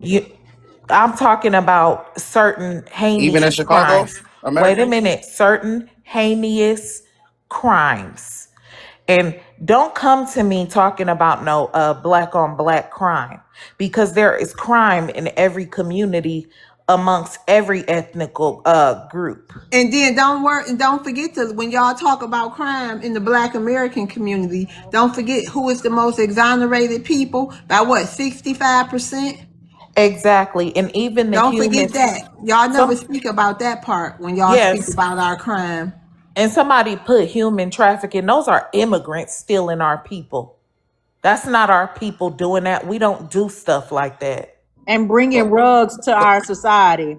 You, I'm talking about certain Even in heinous Chicago, crimes. Wait a America. minute, certain heinous crimes. And don't come to me talking about no black on black crime, because there is crime in every community amongst every ethnical group. And then don't forget to when y'all talk about crime in the Black American community, don't forget who is the most exonerated people by what 65%. Exactly. And even the Don't forget humans, that. Y'all never some, speak about that part when y'all speak yes. about our crime. And somebody put human trafficking, those are immigrants stealing our people. That's not our people doing that. We don't do stuff like that. And So, bringing rugs to our society.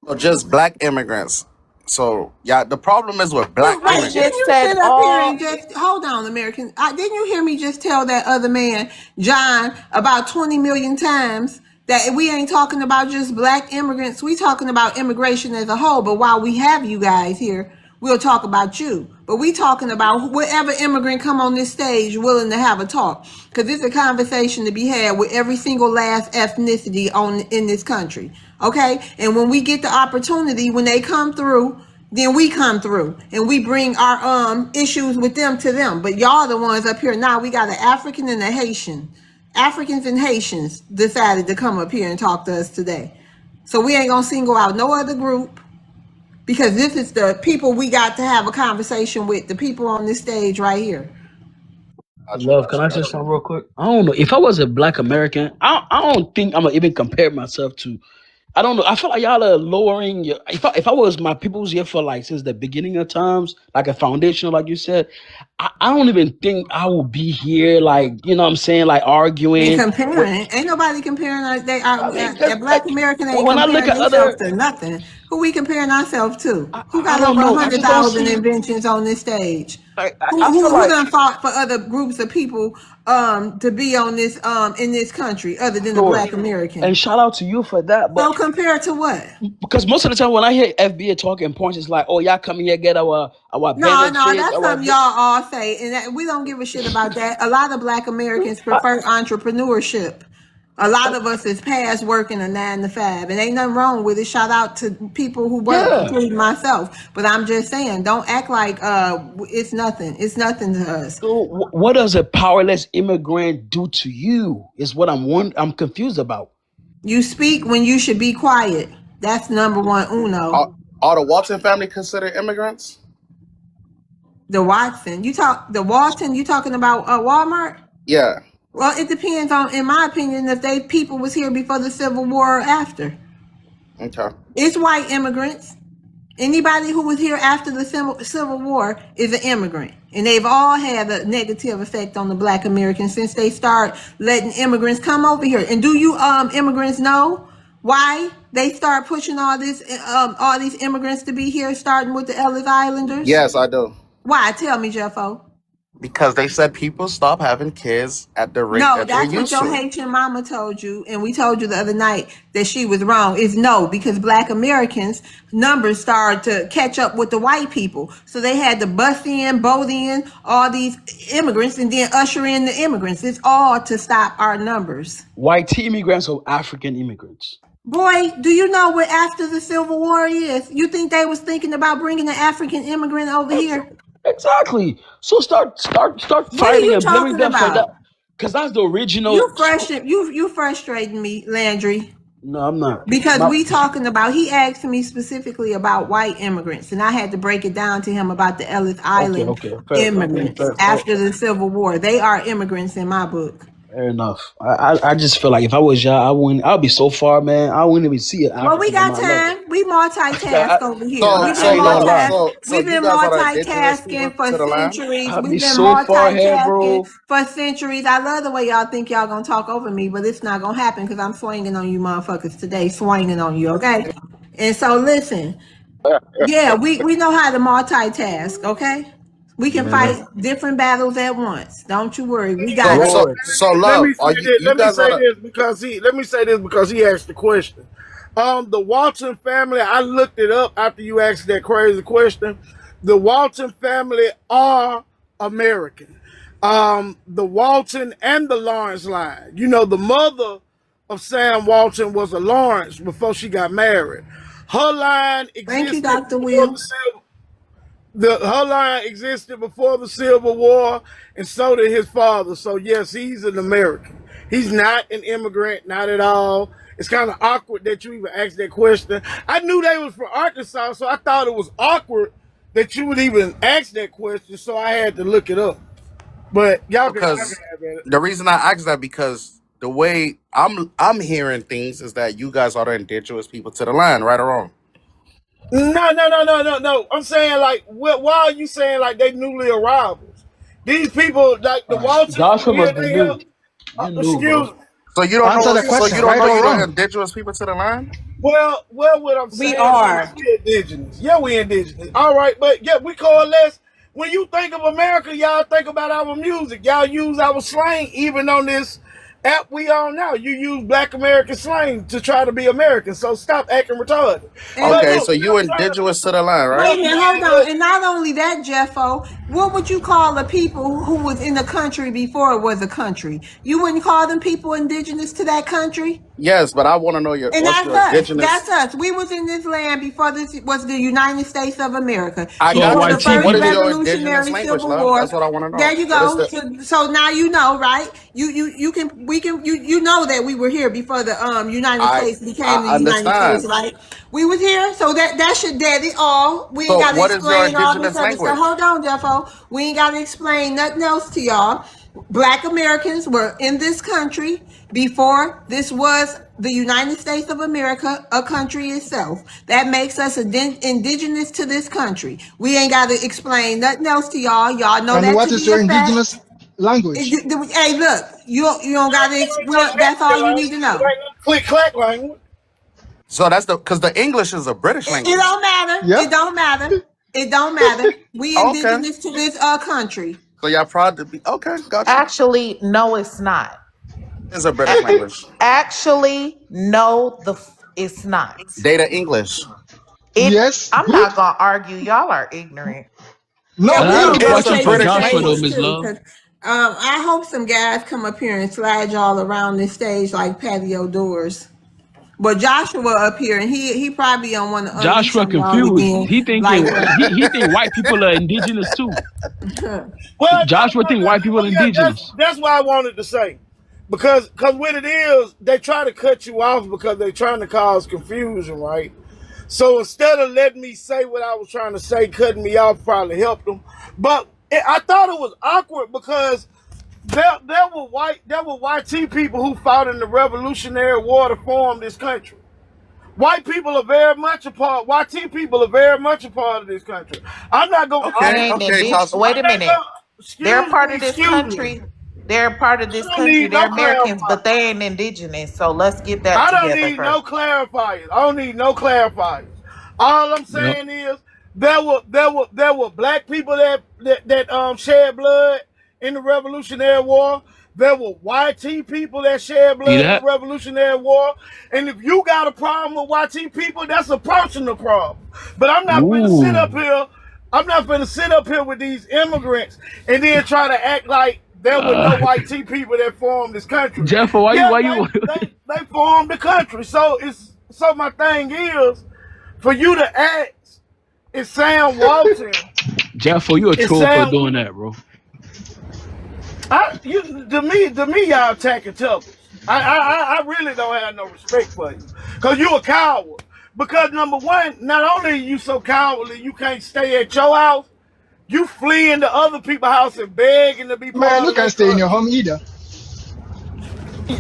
so just black immigrants. So yeah, the problem is with black I Wait, didn't just immigrants. you said sit up here and all. just hold on, American? Didn't you hear me just tell that other man, John, about 20 million times that we ain't talking about just black immigrants? We talking about immigration as a whole. But while we have you guys here, we'll talk about you. But we talking about whatever immigrant come on this stage willing to have a talk, because it's a conversation to be had with every single last ethnicity on in this country. Okay, and when we get the opportunity, when they come through, then we come through and we bring our issues with them to them. But y'all the ones up here now. We got an African and a Haitian. Africans and Haitians decided to come up here and talk to us today. So we ain't gonna single out no other group, because this is the people we got to have a conversation with, the people on this stage right here. Gotcha, Love, can gotcha, I say gotcha. something real quick? I don't know. If I was a black American, I don't think I'm gonna even compare myself to. I don't know. I feel like y'all are lowering your. If I was my people's here for like since the beginning of times, like a foundation, like you said, I don't even think I would be here. Like you know what I'm saying, like And arguing. With, comparing, ain't nobody comparing us. They are I mean, cause a black like American ain't when I look comparing at themselves other, to nothing. Who we comparing ourselves to? Who I got don't over a know. I hundred just don't thousand see. inventions on this stage? Like Who I who feel who like done fought for other groups of people to be on this in this country other than the sure, black American? and shout out to you for that. So But compared to what? because most of the time when I hear FBA talking points, it's like, oh, y'all come here get our No, benefits, that's our something y'all all say, and that, we don't give a shit about that. A lot of black Americans I, prefer entrepreneurship. A lot of us is past working a 9 to 5, and ain't nothing wrong with it. Shout out to people who work, yeah. including myself. But I'm just saying, don't act like it's nothing. It's nothing to us. So what does a powerless immigrant do to you? Is what I'm confused about. You speak when you should be quiet. That's number one. Are, Uno. are the Walton family considered immigrants? The Watson. You talk the Walton. You talking about Walmart? Yeah. Well, it depends on, in my opinion, if they people was here before the Civil War or after. Okay. It's white immigrants. Anybody who was here after the Civil War is an immigrant. And they've all had a negative effect on the black Americans since they start letting immigrants come over here. And do you immigrants know why they start pushing all these immigrants to be here, starting with the Ellis Islanders? Yes, I do. Why? Tell me, Jeffo. Because they said people stop having kids at the rate No, that they that's what used your to. Haitian mama told you, and we told you the other night that she was wrong. Is no, because black Americans numbers started to catch up with the white people, so they had to bus in, boat in all these immigrants, and then usher in the immigrants. It's all to stop our numbers. White immigrants or African immigrants? Boy, do you know what after the Civil War is? You think they was thinking about bringing an African immigrant over Ex- here? Exactly. So start What are fighting you and blaming talking them for that. about? Because that's the You original. you frustrating me, Landry. No, I'm not. Because My, we talking about, he asked me specifically about white immigrants, and I had to break it down to him about the Ellis okay, Island okay. Fair. I mean, immigrants after the Civil War. They are immigrants in my book. fair enough. I just feel like if I was y'all, I wouldn't. I'll be so far, man. I wouldn't even see an Well, we African on got my level. time. We multitask over here. So We've I been so ain't gonna love. lie. So we've you been guys are the indigenous people multitasking for to the land? centuries. I'll We've be been so far ahead, multitasking bro. for centuries. I love the way y'all think y'all gonna talk over me, but it's not gonna happen because I'm swinging on you motherfuckers today, swinging on you, okay? And so listen, yeah, we know how to multitask, okay? We can Man, fight different battles at once. Don't you worry, we So got it. so Lord. so Let love. me say Are this. you guys are the Because he asked the question. The Walton family. I looked it up after you asked that crazy question. The Walton family are American. The Walton and the Lawrence line. You know, the mother of Sam Walton was a Lawrence before she got married. Her line Thank you, existed Dr. before Will. her line existed before the Civil War, and so did his father. So yes, he's an American. He's not an immigrant, not at all. It's kind of awkward that you even asked that question. I knew they was from Arkansas, so I thought it was awkward that you would even ask that question. So I had to look it up. But y'all can have Because it. the reason I asked that, because the way I'm hearing things is that you guys are the indigenous people to the land, right or wrong? No. I'm saying, like, why are you saying like they newly arrivals? These people, like the Waltons, Joshua here, must be they new. have. You knew, Excuse bro. me. So you don't Answer know. the So question, you don't right know or you're the wrong? indigenous people to the land. Well, what I'm We saying are. is we indigenous. Yeah, we indigenous. All right, but yeah, we coalesce. When you think of America, y'all think about our music. Y'all use our slang, even on this app we on now. You use Black American slang to try to be American. So stop acting retarded. And But Okay, look, so you indigenous to the land, wait right? a minute, hold on. And not only that, Jeffo, what would you call the people who was in the country before it was a country? You wouldn't call them people indigenous to that country? Yes, but I want to know And what's that's your us. indigenous. That's us. We was in this land before this was the United States of America. I So got Before you. the white So first what is people. your indigenous Revolutionary language, Civil love? War. That's what I want to know. There you What is go. the? So now you know, right? You know that we were here before the United I States became the I United States, understand. right? We was here, so that should dead it all. We ain't So gotta what is your explain all this indigenous other stuff. language? Hold on, Jeffo. We ain't gotta explain nothing else to y'all. Black Americans were in this country before this was the United States of America, a country itself. That makes us indigenous to this country. We ain't got to explain nothing else to y'all. Y'all know And that what to is be your a fact. indigenous language? Hey, look, you don't got to. That's all you need to know. Click clack language. So that's because the English is a British It language. don't matter. Yeah. It don't matter. It don't matter. We Okay. indigenous to this country. So y'all proud to be okay? Got you. Actually, no, it's not. It's a British language. Actually, no, it's not. Data English. Yes. I'm Good. not gonna argue. Y'all are ignorant. Yeah, No, And I we had on a It's a question for rotation British Joshua though, stages language. Miss too, Love. because I hope some guys come up here and slide y'all around this stage like patio doors. But Joshua up here, and he probably don't want to unleash Joshua on y'all confused. again He like thinking he think white people are indigenous too. that. Well, Joshua think white people are yeah, indigenous. that's what I wanted to say. Because what it is, they try to cut you off because they're trying to cause confusion, right? So instead of letting me say what I was trying to say, cutting me off probably helped them. But I thought it was awkward because there were white people who fought in the Revolutionary War to form this country. White people are very much a part. YT people are very much a part of this country. I'm not gonna They Okay. ain't Okay, indigenous. Tasha. Wait a minute. They're part of this Excuse me. country. They're part of I this don't country. need They're no Americans, clarifiers. but they ain't indigenous. So let's get that I don't together need first. no clarifiers. I don't need no clarifiers. All I'm Yep. saying is there were black people that shed blood in the Revolutionary War. There were YT people that shed See blood in the that? Revolutionary War. And if you got a problem with YT people, that's a personal problem. But I'm not finna sit up Ooh. here. I'm not finna sit up here with these immigrants and then try to act like there were no white people that formed this country. Jeff, Yeah, why you they formed the country. So my thing is for you to ask, is Sam Walton, Jeff, you a is troll for Sam doing that, bro. to me y'all attacking Tubbs. I really don't have no respect for you. Cause you a coward. Because number one, not only are you so cowardly you can't stay at your house, you flee into other people's house and begging to be Man, part you of can't their stay in your country. home either.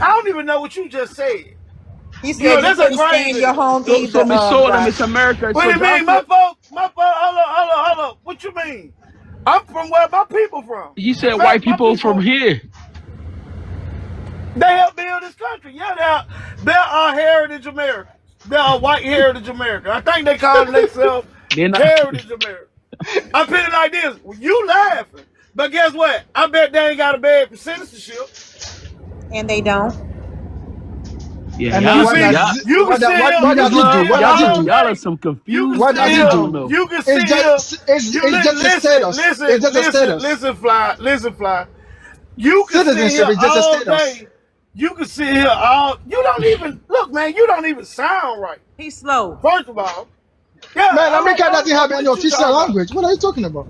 I don't even know what you just said. He You know, said you that's a couldn't stay in your crazy. home So either, Miss Soda, Josh. Miss America. What So do you mean? Joshua, Hold up. What you mean? I'm from where my people from. he said My white people from here. they helped build this country. Yeah, there are heritage Americans. There are white heritage Americans. I think they call themselves They're not. heritage Americans. I put it like this: you laughing, but guess what? I bet they ain't got a bed for citizenship. And they don't. Yeah, And y'all, then You what see, does y'all, you can sit here, what you does can he sit do? here What does he all do? y'all are day. some You can confused What sit does he people. I here, don't do? know. you can It's sit here. just it's just a status. It's just a status. Listen, fly. You can sit Citizenship here is just a all status. day You can sit here all. You don't even look, man. You don't even sound right. He's slow. First of all, yeah. Man, America doesn't have what any you official talking about? language. What are you talking about?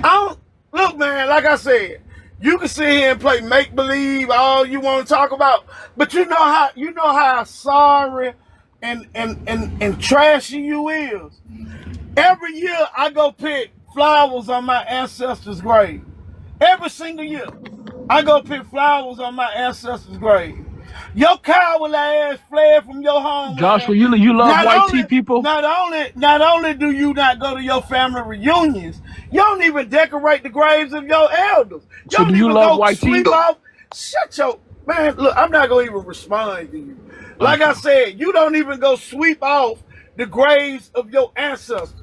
I don't look, man. Like I said, you can sit here and play make believe all you want to talk about, but you know how sorry and trashy you is. Every year I go pick flowers on my ancestors' grave. Every single year, I go pick flowers on my ancestors' grave. Your coward ass fled from your homeland. Joshua, you love white tea people? Not only do you not go to your family reunions, you don't even decorate the graves of your elders. So do you love white tea? Shut your man. Look, I'm not gonna even respond to you. Like I said, you don't even go sweep off the graves of your ancestors.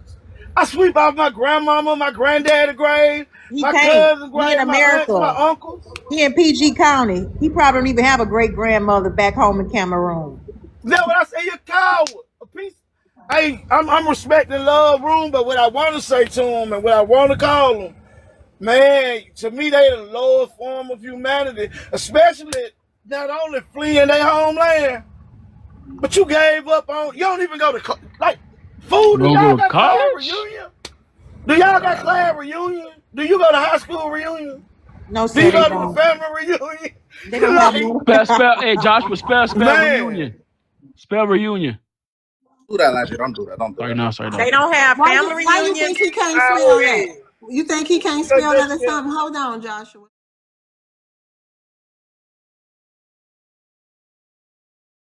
I sweep off my grandmama, my granddaddy grave, my cousin's grave, my aunts, my uncles. He in PG County. He probably don't even have a great grandmother back home in Cameroon. That's what I say. You're a coward. A piece. Hey, I'm respecting love room, but what I want to say to him and what I want to call him, man, to me they the lowest form of humanity, especially not only fleeing their homeland, but you gave up on. You don't even go to like food. Do y'all got class reunion? Do y'all got class reunion? Do you go to high school reunion? No, sir. Do you go to the family reunion? They don't have Spell, hey, Joshua, spell reunion. Spell reunion. Do that, Elijah. Don't do that. Don't do that. Sorry, no. They don't have family Why you reunions. think he can't spell that? You think he can't spell that or something? Hold on, Joshua.